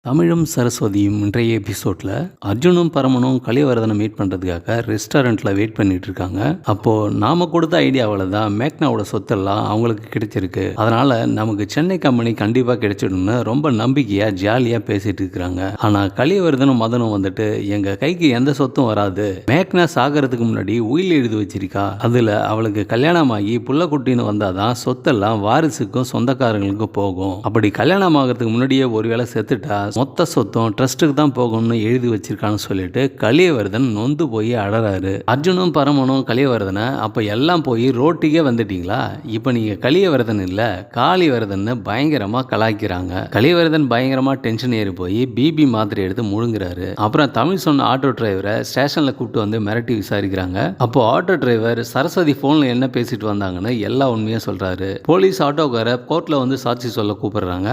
தமிழும் சரஸ்வதியும் இன்றைய எபிசோட்ல அர்ஜுனும் பரமனும் கலிவர்தனை மீட் பண்றதுக்காக ரெஸ்டாரண்ட்ல வெயிட் பண்ணிட்டு இருக்காங்க. அப்போ நாம கொடுத்த ஐடியாவில தான் மேக்னாவோட சொத்தெல்லாம் அவங்களுக்கு கிடைச்சிருக்கு. அதனால நமக்கு சென்னை கம்பெனி கண்டிப்பா கிடைச்சிடும்னு ரொம்ப நம்பிக்கையா ஜாலியா பேசிட்டு இருக்கிறாங்க. ஆனா கலிவர்தனும் மதனும் வந்துட்டு எங்க கைக்கு எந்த சொத்தும் வராது, மேக்னா சாகிறதுக்கு முன்னாடி உயில் எழுதி வச்சிருக்கா, அதுல அவளுக்கு கல்யாணமாகி புள்ளக்குட்டின்னு வந்தாதான் சொத்தெல்லாம் வாரிசுக்கும் சொந்தக்காரங்களுக்கும் போகும். அப்படி கல்யாணம் ஆகிறதுக்கு முன்னாடியே ஒருவேளை செத்துட்டா மொத்த சொத்தும் ட்ரஸ்ட்டுக்கு தான் போகணும்னு எழுதி வச்சிருக்கான்னு சொல்லிட்டு கலியவர்தன் நொந்து போய் அழறாரு. அர்ஜுனும் பரமனும் கலியவர்தனை அப்ப எல்லாம் போய் ரோட்டிக்கே வந்துட்டீங்களா, இப்ப நீங்க கலியவர்தன் இல்ல காளிவர்தன் பயங்கரமா கலாய்க்கிறாங்க. கலியவர்தன் பயங்கரமா டென்ஷன் ஏறி போய் பிபி மாத்திரை எடுத்து முழுங்குறாரு. அப்புறம் தமிழ் சொன்ன ஆட்டோ டிரைவரை ஸ்டேஷன்ல கூப்பிட்டு வந்து மிரட்டி விசாரிக்கிறாங்க. அப்போ ஆட்டோ டிரைவர் சரஸ்வதி போன்ல என்ன பேசிட்டு வந்தாங்கன்னு எல்லா உண்மையும் சொல்றாரு. போலீஸ் ஆட்டோக்கார கோர்ட்ல வந்து சாட்சி சொல்ல கூப்பிடுறாங்க.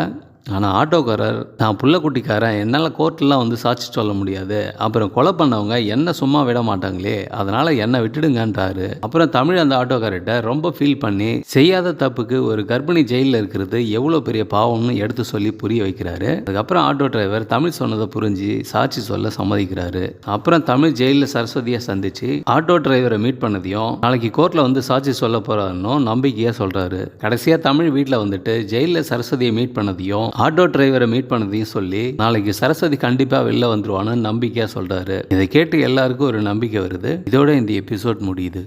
ஆனால் ஆட்டோக்காரர், நான் புள்ளக்குட்டிக்காரன், என்னால் கோர்ட்லாம் வந்து சாட்சி சொல்ல முடியாது, அப்புறம் கொலை பண்ணவங்க என்ன சும்மா விட மாட்டாங்களே, அதனால் என்னை விட்டுடுங்கன்றாரு. அப்புறம் தமிழ் அந்த ஆட்டோக்காரர்கிட்ட ரொம்ப ஃபீல் பண்ணி செய்யாத தப்புக்கு ஒரு கர்ப்பிணி ஜெயிலில் இருக்கிறது எவ்வளோ பெரிய பாவம்னு எடுத்து சொல்லி புரிய வைக்கிறாரு. அதுக்கப்புறம் ஆட்டோ டிரைவர் தமிழ் சொன்னதை புரிஞ்சு சாட்சி சொல்ல சம்மதிக்கிறாரு. அப்புறம் தமிழ் ஜெயிலில் சரஸ்வதியை சந்திச்சு ஆட்டோ டிரைவரை மீட் பண்ணதையும் நாளைக்கு கோர்ட்டில் வந்து சாட்சி சொல்ல போறாருன்னு நம்பிக்கையாக சொல்கிறாரு. கடைசியாக தமிழ் வீட்டில் வந்துட்டு ஜெயிலில் சரஸ்வதியை மீட் பண்ணதையும் ஆட்டோ டிரைவரை மீட் பண்ணதையும் சொல்லி நாளைக்கு சரஸ்வதி கண்டிப்பா வெளில வந்துருவான்னு நம்பிக்கையா சொல்றாரு. இதை கேட்டு எல்லாருக்கும் ஒரு நம்பிக்கை வருது. இதோட இந்த எபிசோட் முடியுது.